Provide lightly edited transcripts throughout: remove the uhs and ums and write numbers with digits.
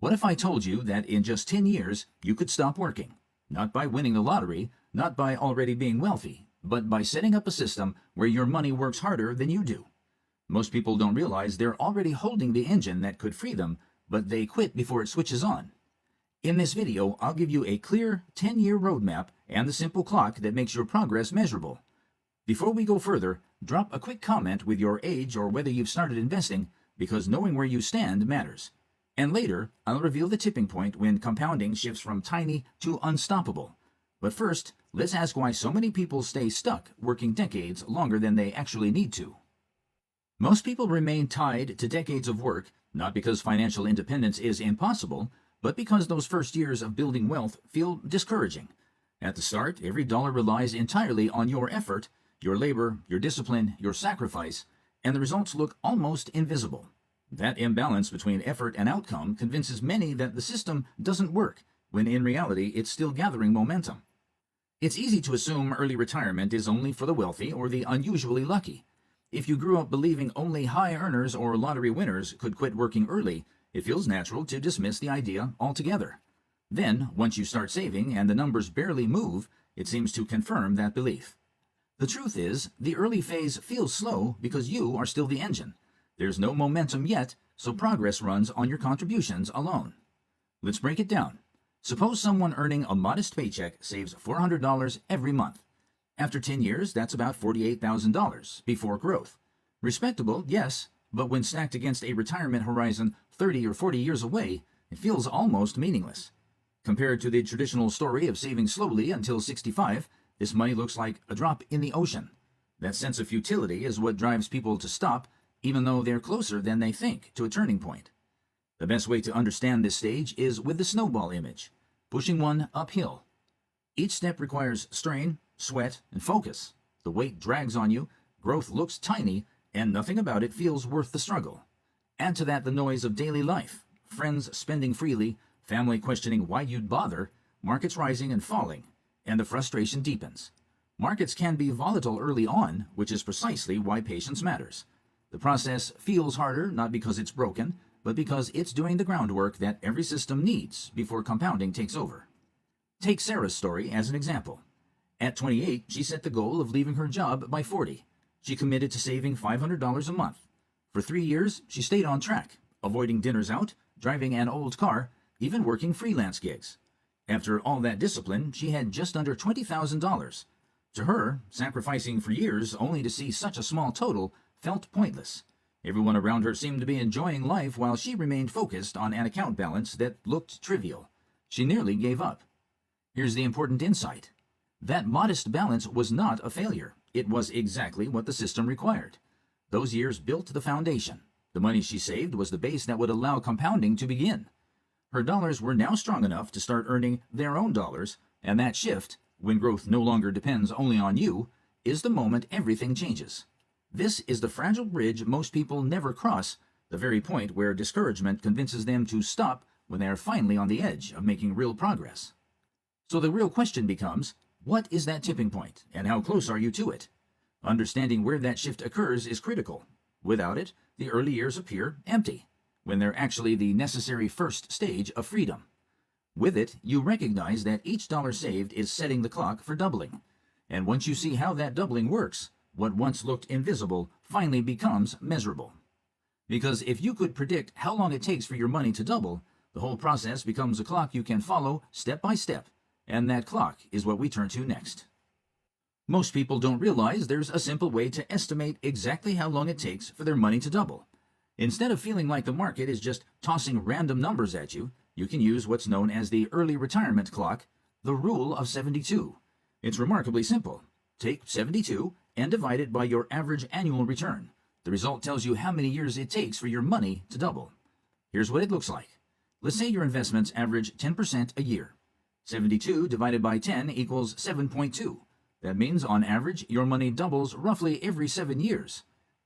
What if I told you that in just 10 years you could stop working? Not by winning the lottery, not by already being wealthy, but by setting up a system where your money works harder than you do. Most people don't realize they're already holding the engine that could free them, but they quit before it switches on. In this video, I'll give you a clear 10-year roadmap and the simple clock that makes your progress measurable. Before we go further, drop a quick comment with your age or whether you've started investing, because knowing where you stand matters. And later, I'll reveal the tipping point when compounding shifts from tiny to unstoppable. But first, let's ask why so many people stay stuck working decades longer than they actually need to. Most people remain tied to decades of work, not because financial independence is impossible, but because those first years of building wealth feel discouraging. At the start, every dollar relies entirely on your effort, your labor, your discipline, your sacrifice, and the results look almost invisible. That imbalance between effort and outcome convinces many that the system doesn't work, when in reality it's still gathering momentum. It's easy to assume early retirement is only for the wealthy or the unusually lucky. If you grew up believing only high earners or lottery winners could quit working early, it feels natural to dismiss the idea altogether. Then, once you start saving and the numbers barely move, it seems to confirm that belief. The truth is, the early phase feels slow because you are still the engine. There's no momentum yet, so progress runs on your contributions alone. Let's break it down. Suppose someone earning a modest paycheck saves $400 every month. After 10 years, that's about $48,000 before growth. Respectable, yes, but when stacked against a retirement horizon 30 or 40 years away, it feels almost meaningless. Compared to the traditional story of saving slowly until 65, this money looks like a drop in the ocean. That sense of futility is what drives people to stop, even though they're closer than they think to a turning point. The best way to understand this stage is with the snowball image, pushing one uphill. Each step requires strain, sweat, and focus. The weight drags on you, growth looks tiny, and nothing about it feels worth the struggle. Add to that the noise of daily life, friends spending freely, family questioning why you'd bother, markets rising and falling, and the frustration deepens. Markets can be volatile early on, which is precisely why patience matters. The process feels harder not because it's broken, but because it's doing the groundwork that every system needs before compounding takes over. Take Sarah's story as an example. At 28, she set the goal of leaving her job by 40. She committed to saving $500 a month. For 3 years, she stayed on track, avoiding dinners out, driving an old car, even working freelance gigs. After all that discipline, she had just under $20,000. To her, sacrificing for years only to see such a small total felt pointless. Everyone around her seemed to be enjoying life while she remained focused on an account balance that looked trivial. She nearly gave up. Here's the important insight. That modest balance was not a failure. It was exactly what the system required. Those years built the foundation. The money she saved was the base that would allow compounding to begin. Her dollars were now strong enough to start earning their own dollars, and that shift, when growth no longer depends only on you, is the moment everything changes. This is the fragile bridge most people never cross, the very point where discouragement convinces them to stop when they are finally on the edge of making real progress. So the real question becomes, what is that tipping point, and how close are you to it? Understanding where that shift occurs is critical. Without it, the early years appear empty, when they're actually the necessary first stage of freedom. With it, you recognize that each dollar saved is setting the clock for doubling. And once you see how that doubling works, what once looked invisible finally becomes measurable. Because if you could predict how long it takes for your money to double, the whole process becomes a clock you can follow step by step, and that clock is what we turn to next. Most people don't realize there's a simple way to estimate exactly how long it takes for their money to double. Instead of feeling like the market is just tossing random numbers at you, you can use what's known as the early retirement clock, the rule of 72. It's remarkably simple. Take 72 and divide it by your average annual return. The result tells you how many years it takes for your money to double. Here's what it looks like. Let's say your investments average 10% a year. 72 divided by 10 equals 7.2. That means on average your money doubles roughly every 7 years.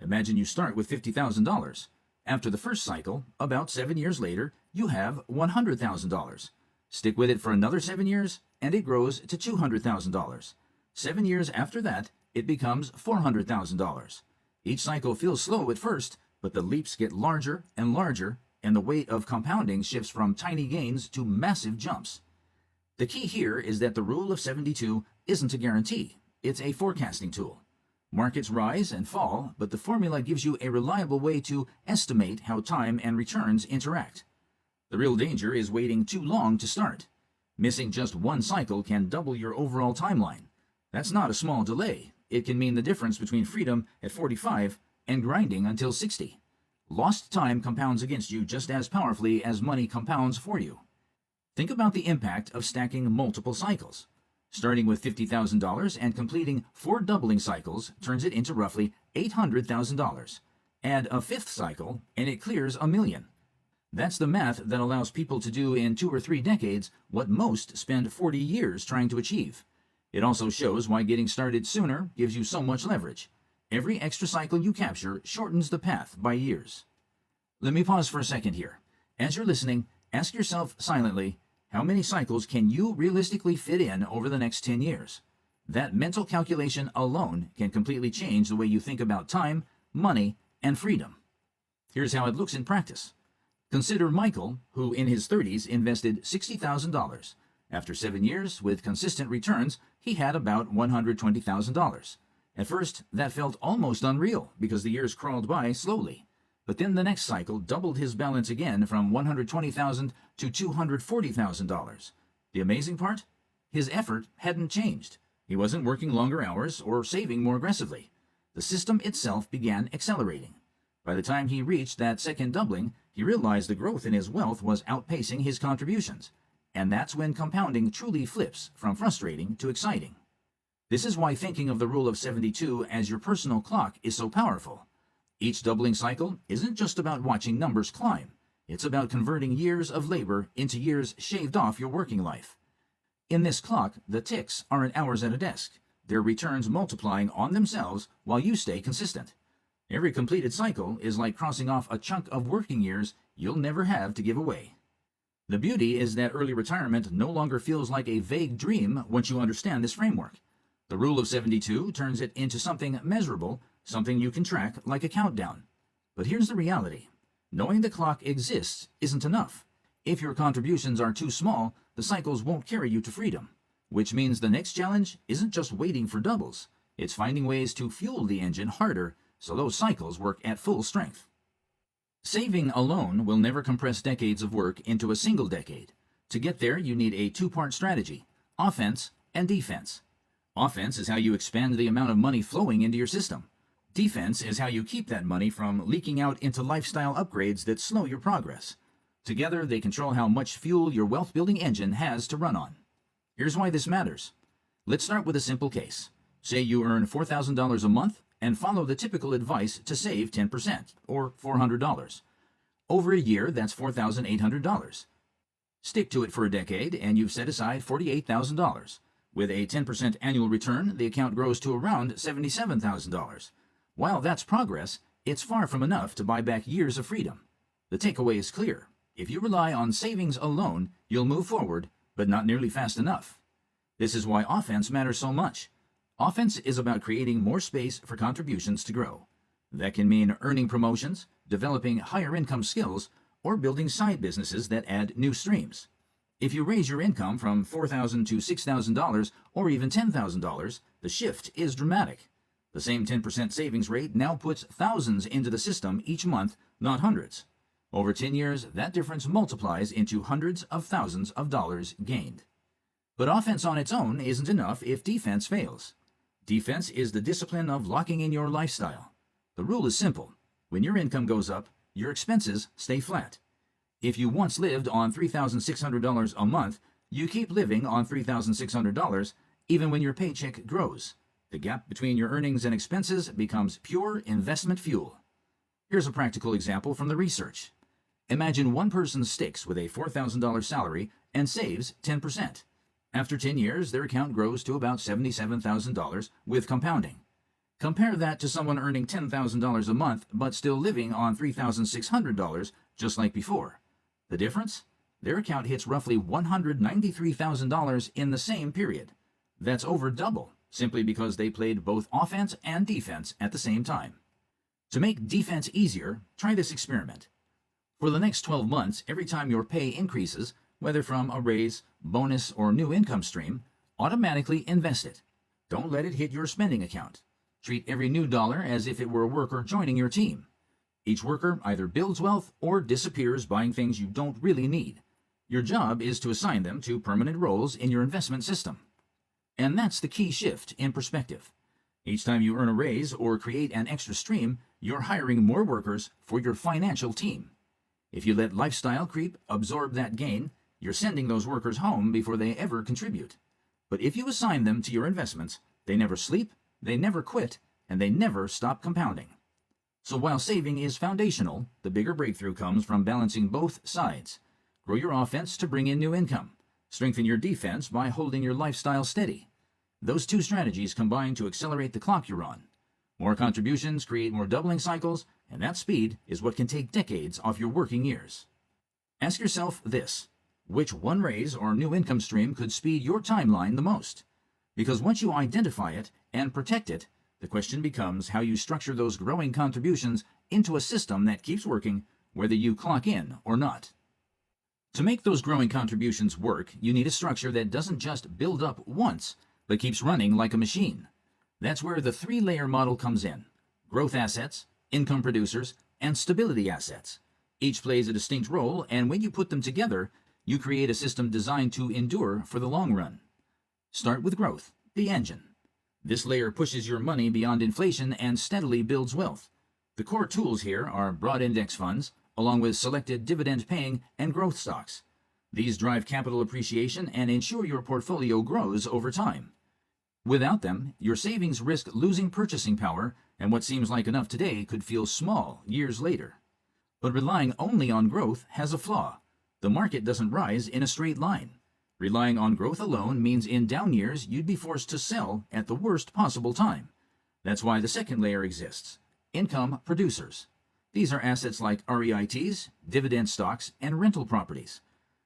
Imagine you start with $50,000. After the first cycle, about 7 years later, you have $100,000. Stick with it for another 7 years, and it grows to $200,000. 7 years after that, it becomes $400,000. Each cycle feels slow at first, but the leaps get larger and larger, and the weight of compounding shifts from tiny gains to massive jumps. The key here is that the rule of 72 isn't a guarantee, it's a forecasting tool. Markets rise and fall, but the formula gives you a reliable way to estimate how time and returns interact. The real danger is waiting too long to start. Missing just one cycle can double your overall timeline. That's not a small delay. It can mean the difference between freedom at 45 and grinding until 60. Lost time compounds against you just as powerfully as money compounds for you. Think about the impact of stacking multiple cycles. Starting with $50,000 and completing 4 doubling cycles turns it into roughly $800,000. Add a 5th cycle and it clears $1 million. That's the math that allows people to do in 2 or 3 decades what most spend 40 years trying to achieve. It also shows why getting started sooner gives you so much leverage. Every extra cycle you capture shortens the path by years. Let me pause for a second here. As you're listening, ask yourself silently, how many cycles can you realistically fit in over the next 10 years? That mental calculation alone can completely change the way you think about time, money, and freedom. Here's how it looks in practice. Consider Michael, who in his 30s invested $60,000. After 7 years, with consistent returns, he had about $120,000. At first, that felt almost unreal because the years crawled by slowly. But then the next cycle doubled his balance again from $120,000 to $240,000. The amazing part? His effort hadn't changed. He wasn't working longer hours or saving more aggressively. The system itself began accelerating. By the time he reached that second doubling, he realized the growth in his wealth was outpacing his contributions. And that's when compounding truly flips from frustrating to exciting. This is why thinking of the rule of 72 as your personal clock is so powerful. Each doubling cycle isn't just about watching numbers climb. It's about converting years of labor into years shaved off your working life. In this clock, the ticks aren't hours at a desk. They're returns multiplying on themselves while you stay consistent. Every completed cycle is like crossing off a chunk of working years you'll never have to give away. The beauty is that early retirement no longer feels like a vague dream once you understand this framework. The rule of 72 turns it into something measurable, something you can track like a countdown. But here's the reality. Knowing the clock exists isn't enough. If your contributions are too small, the cycles won't carry you to freedom. Which means the next challenge isn't just waiting for doubles. It's finding ways to fuel the engine harder so those cycles work at full strength. Saving alone will never compress decades of work into a single decade. To get there, you need a 2-part strategy: offense and defense. Offense is how you expand the amount of money flowing into your system. Defense is how you keep that money from leaking out into lifestyle upgrades that slow your progress. Together, they control how much fuel your wealth-building engine has to run on. Here's why this matters. Let's start with a simple case. Say you earn $4,000 a month and follow the typical advice to save 10%, or $400. Over a year, that's $4,800. Stick to it for a decade, and you've set aside $48,000. With a 10% annual return, the account grows to around $77,000. While that's progress, it's far from enough to buy back years of freedom. The takeaway is clear. If you rely on savings alone, you'll move forward, but not nearly fast enough. This is why offense matters so much. Offense is about creating more space for contributions to grow. That can mean earning promotions, developing higher income skills, or building side businesses that add new streams. If you raise your income from $4,000 to $6,000 or even $10,000, the shift is dramatic. The same 10% savings rate now puts thousands into the system each month, not hundreds. Over 10 years, that difference multiplies into hundreds of thousands of dollars gained. But offense on its own isn't enough if defense fails. Defense is the discipline of locking in your lifestyle. The rule is simple. When your income goes up, your expenses stay flat. If you once lived on $3,600 a month, you keep living on $3,600 even when your paycheck grows. The gap between your earnings and expenses becomes pure investment fuel. Here's a practical example from the research. Imagine one person sticks with a $4,000 salary and saves 10%. After 10 years, their account grows to about $77,000 with compounding. Compare that to someone earning $10,000 a month but still living on $3,600 just like before. The difference? Their account hits roughly $193,000 in the same period. That's over double, simply because they played both offense and defense at the same time. To make defense easier, try this experiment. For the next 12 months, every time your pay increases, whether from a raise, bonus, or new income stream, automatically invest it. Don't let it hit your spending account. Treat every new dollar as if it were a worker joining your team. Each worker either builds wealth or disappears buying things you don't really need. Your job is to assign them to permanent roles in your investment system. And that's the key shift in perspective. Each time you earn a raise or create an extra stream, you're hiring more workers for your financial team. If you let lifestyle creep absorb that gain, you're sending those workers home before they ever contribute. But if you assign them to your investments, they never sleep, they never quit, and they never stop compounding. So while saving is foundational, the bigger breakthrough comes from balancing both sides. Grow your offense to bring in new income. Strengthen your defense by holding your lifestyle steady. Those two strategies combine to accelerate the clock you're on. More contributions create more doubling cycles, and that speed is what can take decades off your working years. Ask yourself this: which one raise or new income stream could speed your timeline the most? Because once you identify it and protect it, the question becomes how you structure those growing contributions into a system that keeps working whether you clock in or not. To make those growing contributions work, you need a structure that doesn't just build up once, but keeps running like a machine. That's where the three-layer model comes in: growth assets, income producers, and stability assets. Each plays a distinct role, and when you put them together, you create a system designed to endure for the long run. Start with growth, the engine. This layer pushes your money beyond inflation and steadily builds wealth. The core tools here are broad index funds, along with selected dividend-paying and growth stocks. These drive capital appreciation and ensure your portfolio grows over time. Without them, your savings risk losing purchasing power, and what seems like enough today could feel small years later. But relying only on growth has a flaw. The market doesn't rise in a straight line. Relying on growth alone means in down years you'd be forced to sell at the worst possible time. That's why the second layer exists: income producers. These are assets like REITs, dividend stocks, and rental properties.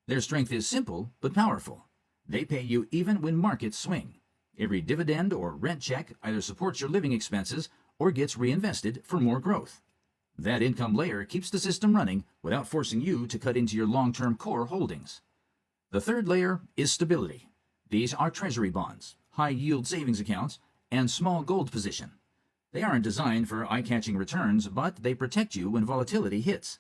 Their strength is simple but powerful. They pay you even when markets swing. Every dividend or rent check either supports your living expenses or gets reinvested for more growth. That income layer keeps the system running without forcing you to cut into your long-term core holdings. The third layer is stability. These are treasury bonds, high-yield savings accounts, and small gold position. They aren't designed for eye-catching returns, but they protect you when volatility hits.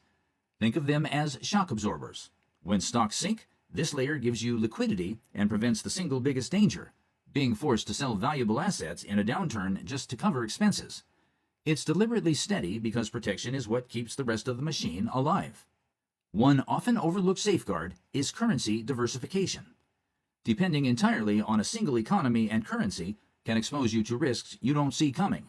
Think of them as shock absorbers. When stocks sink, this layer gives you liquidity and prevents the single biggest danger: being forced to sell valuable assets in a downturn just to cover expenses. It's deliberately steady because protection is what keeps the rest of the machine alive. One often overlooked safeguard is currency diversification. Depending entirely on a single economy and currency can expose you to risks you don't see coming.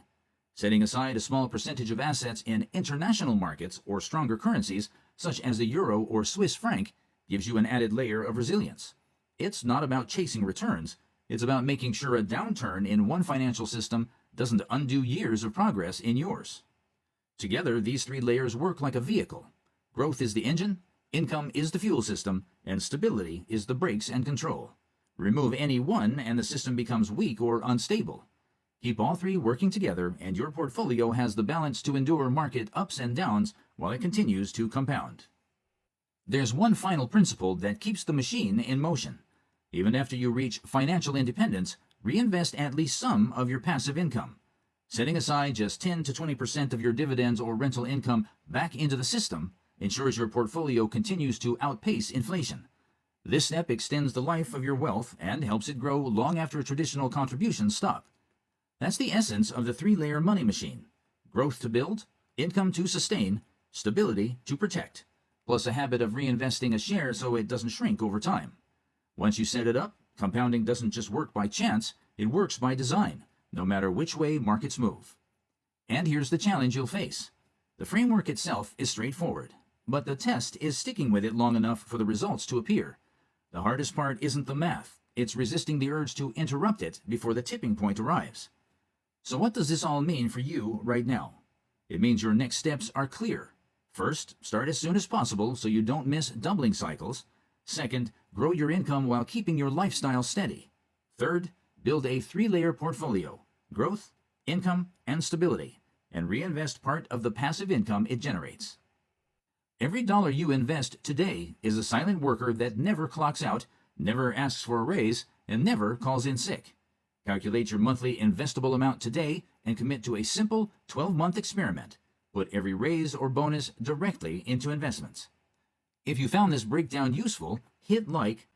Setting aside a small percentage of assets in international markets or stronger currencies, such as the euro or Swiss franc, gives you an added layer of resilience. It's not about chasing returns. It's about making sure a downturn in one financial system doesn't undo years of progress in yours. Together, these three layers work like a vehicle. Growth is the engine, income is the fuel system, and stability is the brakes and control. Remove any one and the system becomes weak or unstable. Keep all three working together and your portfolio has the balance to endure market ups and downs while it continues to compound. There's one final principle that keeps the machine in motion. Even after you reach financial independence, reinvest at least some of your passive income. Setting aside just 10 to 20% of your dividends or rental income back into the system ensures your portfolio continues to outpace inflation. This step extends the life of your wealth and helps it grow long after traditional contributions stop. That's the essence of the three-layer money machine: growth to build, income to sustain, stability to protect, plus a habit of reinvesting a share so it doesn't shrink over time. Once you set it up, compounding doesn't just work by chance, it works by design, no matter which way markets move. And here's the challenge you'll face. The framework itself is straightforward, but the test is sticking with it long enough for the results to appear. The hardest part isn't the math, it's resisting the urge to interrupt it before the tipping point arrives. So what does this all mean for you right now? It means your next steps are clear. First, start as soon as possible so you don't miss doubling cycles. Second, grow your income while keeping your lifestyle steady. Third, build a three-layer portfolio: growth, income, and stability, and reinvest part of the passive income it generates. Every dollar you invest today is a silent worker that never clocks out, never asks for a raise, and never calls in sick. Calculate your monthly investable amount today and commit to a simple 12-month experiment. Put every raise or bonus directly into investments. If you found this breakdown useful, hit like,